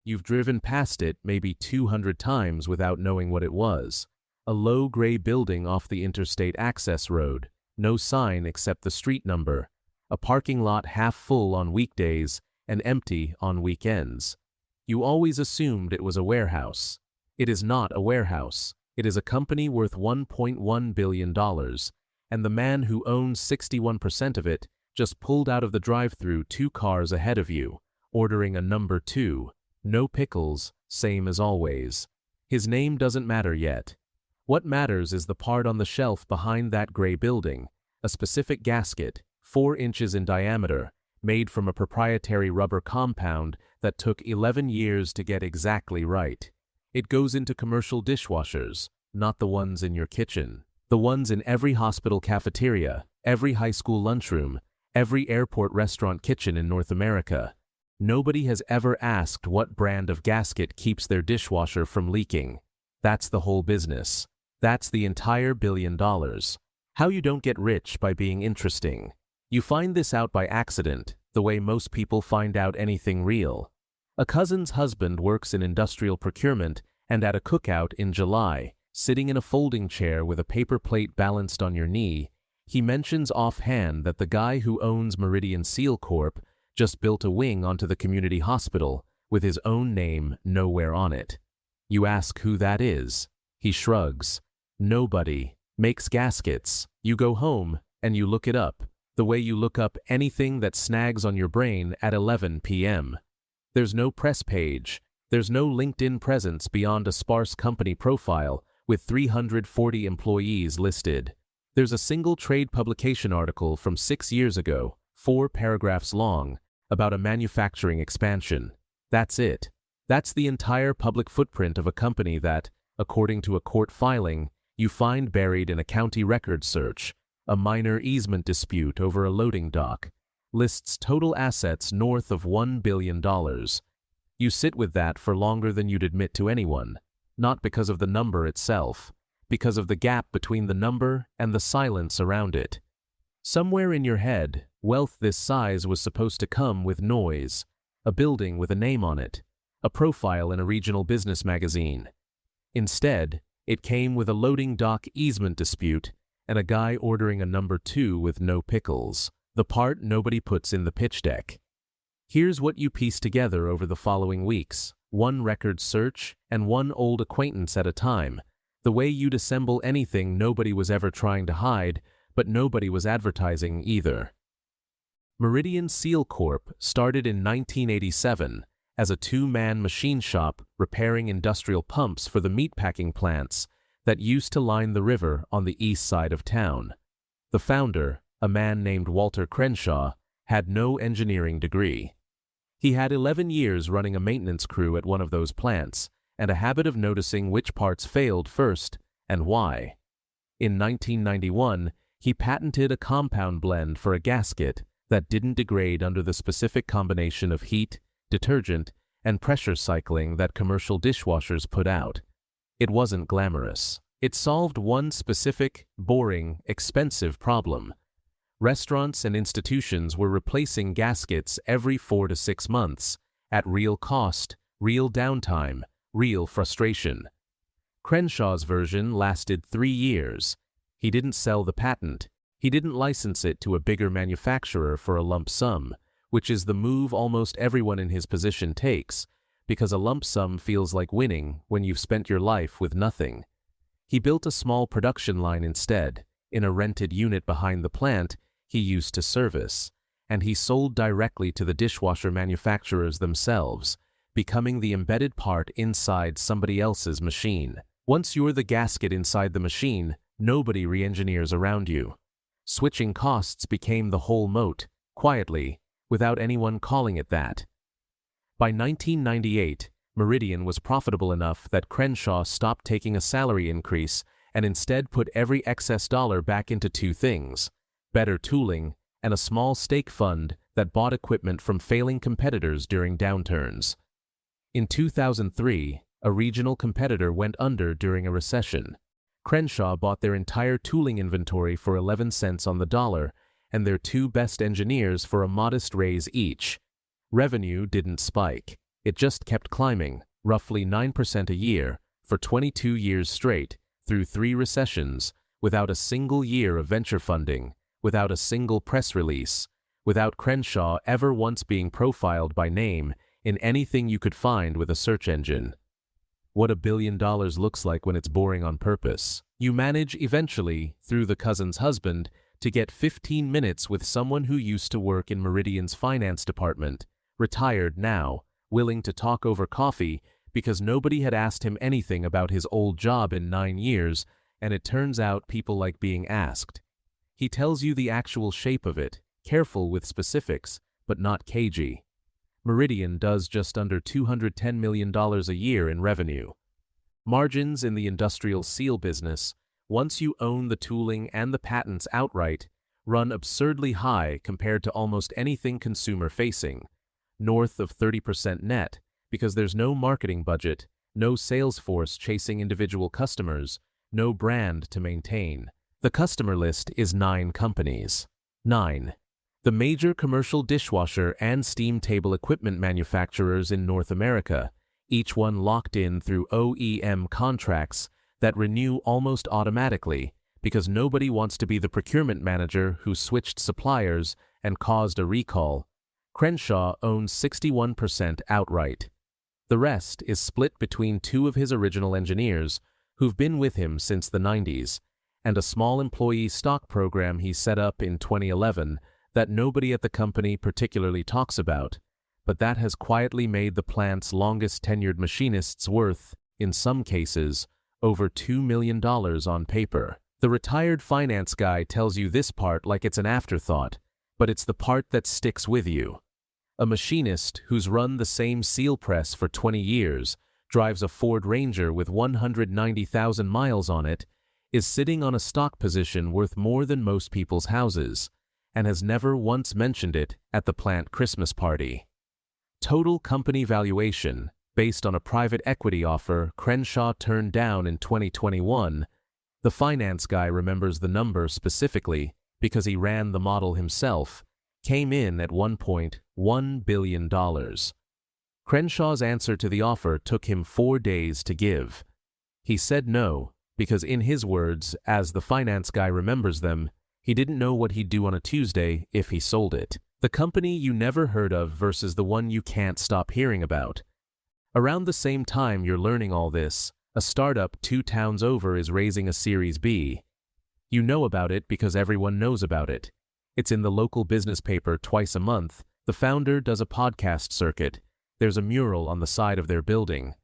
You've driven past it maybe 200 times without knowing what it was. A low gray building off the interstate access road, no sign except the street number. A parking lot half full on weekdays and empty on weekends. You always assumed it was a warehouse. It is not a warehouse. It is a company worth $1.1 billion, and the man who owns 61% of it just pulled out of the drive-thru 2 cars ahead of you, ordering a number 2. No pickles, same as always. His name doesn't matter yet. What matters is the part on the shelf behind that gray building, a specific gasket, 4 inches in diameter, made from a proprietary rubber compound that took 11 years to get exactly right. It goes into commercial dishwashers, not the ones in your kitchen. The ones in every hospital cafeteria, every high school lunchroom, every airport restaurant kitchen in North America. Nobody has ever asked what brand of gasket keeps their dishwasher from leaking. That's the whole business. That's the entire $1 billion. How you don't get rich by being interesting. You find this out by accident, the way most people find out anything real. A cousin's husband works in industrial procurement, and at a cookout in July, sitting in a folding chair with a paper plate balanced on your knee, he mentions offhand that the guy who owns Meridian Seal Corp just built a wing onto the community hospital with his own name nowhere on it. You ask who that is. He shrugs. Nobody. Makes gaskets. You go home and you look it up, the way you look up anything that snags on your brain at 11 p.m. There's no press page. There's no LinkedIn presence beyond a sparse company profile with 340 employees listed. There's a single trade publication article from 6 years ago, 4 paragraphs long, about a manufacturing expansion. That's it. That's the entire public footprint of a company that, according to a court filing, you find buried in a county record search, a minor easement dispute over a loading dock, lists total assets north of $1 billion. You sit with that for longer than you'd admit to anyone, not because of the number itself, because of the gap between the number and the silence around it. Somewhere in your head, wealth this size was supposed to come with noise, a building with a name on it, a profile in a regional business magazine. Instead, it came with a loading dock easement dispute and a guy ordering a number 2 with no pickles, the part nobody puts in the pitch deck. Here's what you piece together over the following weeks, 1 record search and 1 old acquaintance at a time, the way you'd assemble anything nobody was ever trying to hide, but nobody was advertising either. Meridian Seal Corp started in 1987 as a 2-man machine shop repairing industrial pumps for the meatpacking plants that used to line the river on the east side of town. The founder, a man named Walter Crenshaw, had no engineering degree. He had 11 years running a maintenance crew at one of those plants and a habit of noticing which parts failed first and why. In 1991, he patented a compound blend for a gasket that didn't degrade under the specific combination of heat, detergent, and pressure cycling that commercial dishwashers put out. It wasn't glamorous. It solved one specific, boring, expensive problem. Restaurants and institutions were replacing gaskets every 4 to 6 months, at real cost, real downtime, real frustration. Crenshaw's version lasted 3 years. He didn't sell the patent. He didn't license it to a bigger manufacturer for a lump sum, which is the move almost everyone in his position takes, because a lump sum feels like winning when you've spent your life with nothing. He built a small production line instead, in a rented unit behind the plant he used to service, and he sold directly to the dishwasher manufacturers themselves, becoming the embedded part inside somebody else's machine. Once you're the gasket inside the machine, nobody re-engineers around you. Switching costs became the whole moat, quietly, without anyone calling it that. By 1998, Meridian was profitable enough that Crenshaw stopped taking a salary increase and instead put every excess dollar back into 2 things: better tooling and a small stake fund that bought equipment from failing competitors during downturns. In 2003, a regional competitor went under during a recession. Crenshaw bought their entire tooling inventory for 11 cents on the dollar and their 2 best engineers for a modest raise each. Revenue didn't spike. It just kept climbing, roughly 9% a year, for 22 years straight, through 3 recessions, without a single year of venture funding, without a single press release, without Crenshaw ever once being profiled by name in anything you could find with a search engine. What $1 billion looks like when it's boring on purpose. You manage eventually, through the cousin's husband, to get 15 minutes with someone who used to work in Meridian's finance department, retired now, willing to talk over coffee because nobody had asked him anything about his old job in 9 years, and it turns out people like being asked. He tells you the actual shape of it, careful with specifics, but not cagey. Meridian does just under $210 million a year in revenue. Margins in the industrial seal business, once you own the tooling and the patents outright, run absurdly high compared to almost anything consumer-facing, north of 30% net, because there's no marketing budget, no sales force chasing individual customers, no brand to maintain. The customer list is 9 companies. 9. The major commercial dishwasher and steam table equipment manufacturers in North America, each one locked in through OEM contracts that renew almost automatically because nobody wants to be the procurement manager who switched suppliers and caused a recall. Crenshaw owns 61% outright. The rest is split between 2 of his original engineers who've been with him since the 90s, and a small employee stock program he set up in 2011 that nobody at the company particularly talks about, but that has quietly made the plant's longest tenured machinists worth, in some cases, over $2 million on paper. The retired finance guy tells you this part like it's an afterthought, but it's the part that sticks with you. A machinist who's run the same seal press for 20 years, drives a Ford Ranger with 190,000 miles on it, is sitting on a stock position worth more than most people's houses, and has never once mentioned it at the plant Christmas party. Total company valuation, based on a private equity offer Crenshaw turned down in 2021, the finance guy remembers the number specifically because he ran the model himself, came in at $1.1 billion. Crenshaw's answer to the offer took him 4 days to give. He said no, because in his words, as the finance guy remembers them, he didn't know what he'd do on a Tuesday if he sold it. The company you never heard of versus the one you can't stop hearing about. Around the same time you're learning all this, a startup 2 towns over is raising a Series B. You know about it because everyone knows about it. It's in the local business paper twice a month. The founder does a podcast circuit. There's a mural on the side of their building.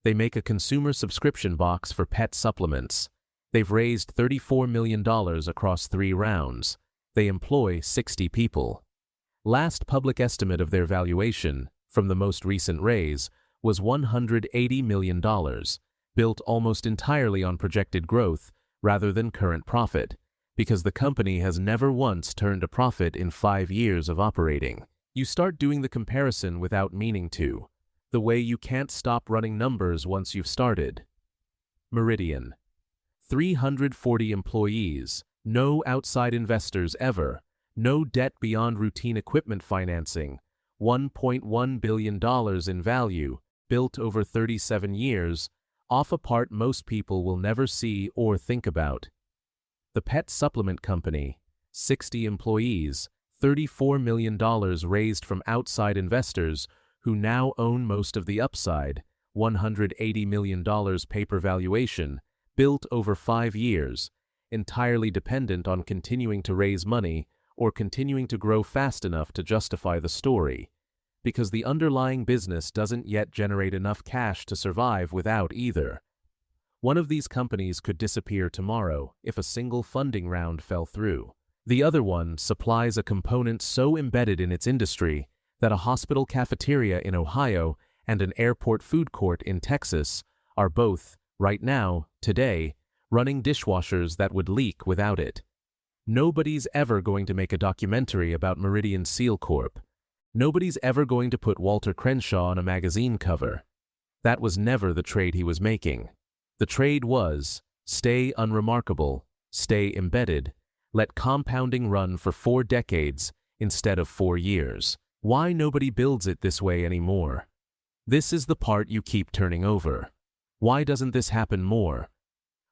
They make a consumer subscription box for pet supplements. They've raised $34 million across 3 rounds. They employ 60 people. Last public estimate of their valuation, from the most recent raise, was $180 million, built almost entirely on projected growth rather than current profit, because the company has never once turned a profit in 5 years of operating. You start doing the comparison without meaning to, the way you can't stop running numbers once you've started. Meridian. 340 employees, no outside investors ever, no debt beyond routine equipment financing, $1.1 billion in value, built over 37 years, off a part most people will never see or think about. The pet supplement company, 60 employees, $34 million raised from outside investors who now own most of the upside, $180 million paper valuation, built over 5 years, entirely dependent on continuing to raise money or continuing to grow fast enough to justify the story, because the underlying business doesn't yet generate enough cash to survive without either. One of these companies could disappear tomorrow if a single funding round fell through. The other one supplies a component so embedded in its industry that a hospital cafeteria in Ohio and an airport food court in Texas are both, right now, today, running dishwashers that would leak without it. Nobody's ever going to make a documentary about Meridian Seal Corp. Nobody's ever going to put Walter Crenshaw on a magazine cover. That was never the trade he was making. The trade was, stay unremarkable, stay embedded, let compounding run for 4 decades instead of 4 years. Why nobody builds it this way anymore? This is the part you keep turning over. Why doesn't this happen more?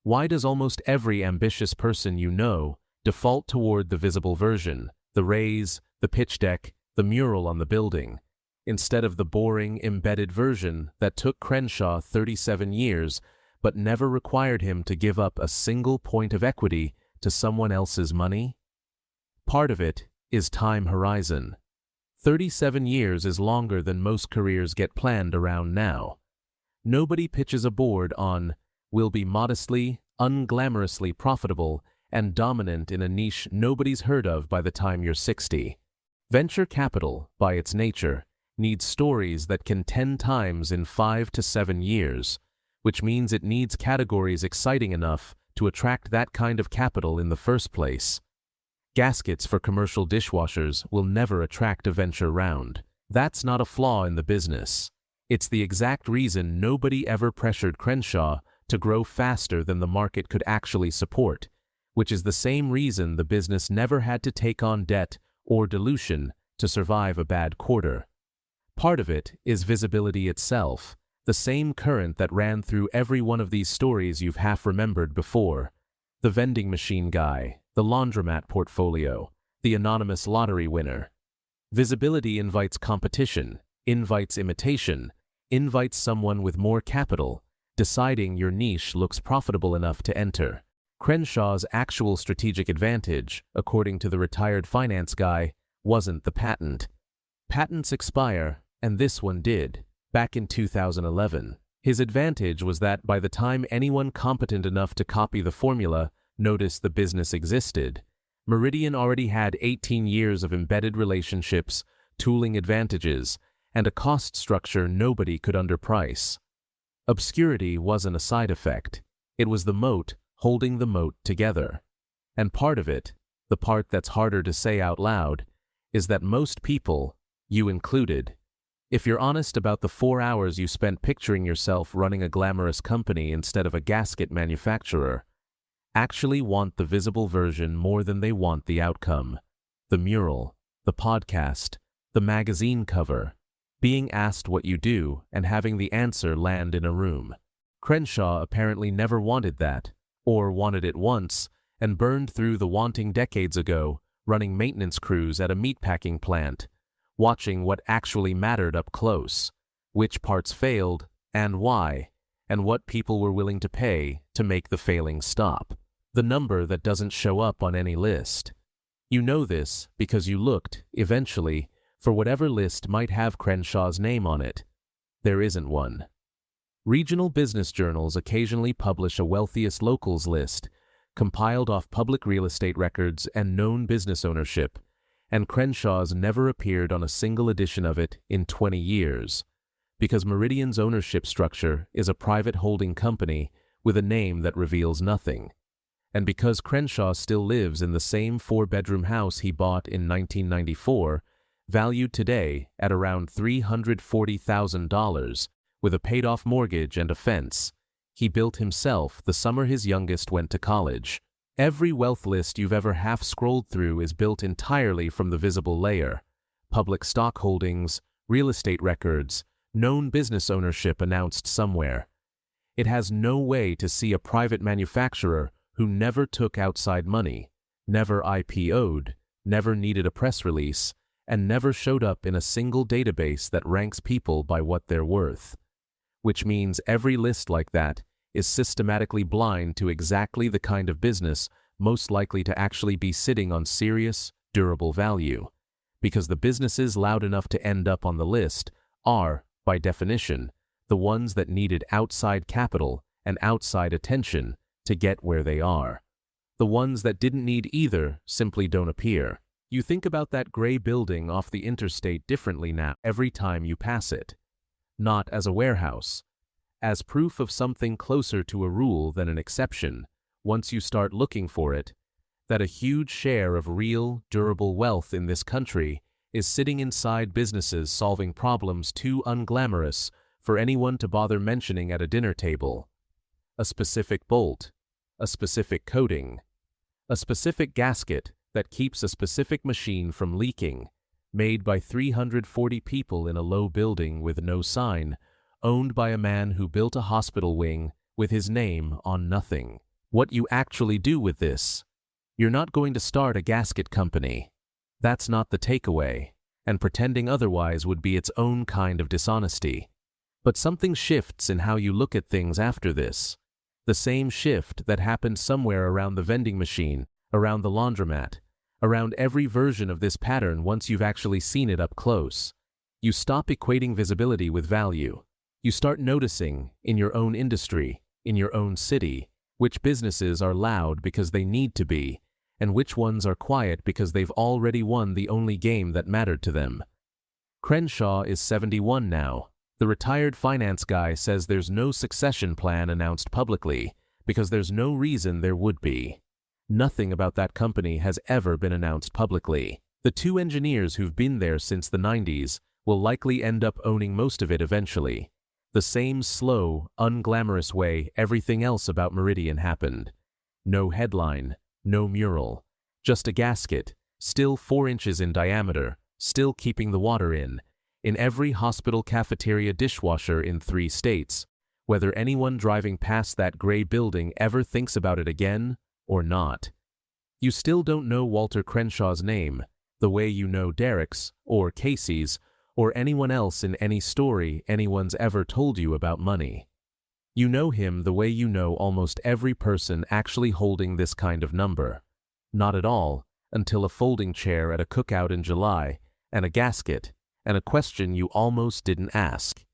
Why does almost every ambitious person you know default toward the visible version, the raise, the pitch deck, the mural on the building, instead of the boring, embedded version that took Crenshaw 37 years but never required him to give up a single point of equity to someone else's money? Part of it is time horizon. 37 years is longer than most careers get planned around now. Nobody pitches a board on will be modestly, unglamorously profitable and dominant in a niche nobody's heard of by the time you're 60. Venture capital, by its nature, needs stories that can 10 times in 5 to 7 years, which means it needs categories exciting enough to attract that kind of capital in the first place. Gaskets for commercial dishwashers will never attract a venture round. That's not a flaw in the business. It's the exact reason nobody ever pressured Crenshaw to grow faster than the market could actually support, which is the same reason the business never had to take on debt or dilution to survive a bad quarter. Part of it is visibility itself, the same current that ran through every one of these stories you've half remembered before. The vending machine guy, the laundromat portfolio, the anonymous lottery winner. Visibility invites competition, invites imitation, invites someone with more capital, deciding your niche looks profitable enough to enter. Crenshaw's actual strategic advantage, according to the retired finance guy, wasn't the patent. Patents expire, and this one did, back in 2011. His advantage was that by the time anyone competent enough to copy the formula noticed the business existed, Meridian already had 18 years of embedded relationships, tooling advantages, and a cost structure nobody could underprice. Obscurity wasn't a side effect. It was the moat holding the moat together. And part of it, the part that's harder to say out loud, is that most people, you included, if you're honest about the 4 hours you spent picturing yourself running a glamorous company instead of a gasket manufacturer, actually want the visible version more than they want the outcome. The mural, the podcast, the magazine cover, being asked what you do and having the answer land in a room. Crenshaw apparently never wanted that, or wanted it once, and burned through the wanting decades ago, running maintenance crews at a meatpacking plant, watching what actually mattered up close, which parts failed, and why, and what people were willing to pay to make the failing stop. The number that doesn't show up on any list. You know this because you looked, eventually, for whatever list might have Crenshaw's name on it. There isn't one. Regional business journals occasionally publish a wealthiest locals list, compiled off public real estate records and known business ownership, and Crenshaw's never appeared on a single edition of it in 20 years, because Meridian's ownership structure is a private holding company with a name that reveals nothing, and because Crenshaw still lives in the same 4-bedroom house he bought in 1994, valued today at around $340,000, with a paid-off mortgage and a fence, he built himself the summer his youngest went to college. Every wealth list you've ever half-scrolled through is built entirely from the visible layer: public stock holdings, real estate records, known business ownership announced somewhere. It has no way to see a private manufacturer who never took outside money, never IPO'd, never needed a press release, and never showed up in a single database that ranks people by what they're worth. Which means every list like that is systematically blind to exactly the kind of business most likely to actually be sitting on serious, durable value, because the businesses loud enough to end up on the list are, by definition, the ones that needed outside capital and outside attention to get where they are. The ones that didn't need either simply don't appear. You think about that gray building off the interstate differently now every time you pass it. Not as a warehouse, as proof of something closer to a rule than an exception, once you start looking for it, that a huge share of real, durable wealth in this country is sitting inside businesses solving problems too unglamorous for anyone to bother mentioning at a dinner table. A specific bolt, a specific coating, a specific gasket that keeps a specific machine from leaking, made by 340 people in a low building with no sign, owned by a man who built a hospital wing with his name on nothing. What you actually do with this? You're not going to start a gasket company. That's not the takeaway, and pretending otherwise would be its own kind of dishonesty. But something shifts in how you look at things after this. The same shift that happened somewhere around the vending machine, around the laundromat, around every version of this pattern once you've actually seen it up close. You stop equating visibility with value. You start noticing, in your own industry, in your own city, which businesses are loud because they need to be, and which ones are quiet because they've already won the only game that mattered to them. Crenshaw is 71 now. The retired finance guy says there's no succession plan announced publicly because there's no reason there would be. Nothing about that company has ever been announced publicly. The two engineers who've been there since the 90s will likely end up owning most of it eventually. The same slow, unglamorous way everything else about Meridian happened. No headline, no mural, just a gasket, still 4 inches in diameter, still keeping the water in every hospital cafeteria dishwasher in 3 states, whether anyone driving past that gray building ever thinks about it again or not. You still don't know Walter Crenshaw's name, the way you know Derek's, or Casey's, or anyone else in any story anyone's ever told you about money. You know him the way you know almost every person actually holding this kind of number. Not at all, until a folding chair at a cookout in July, and a gasket, and a question you almost didn't ask.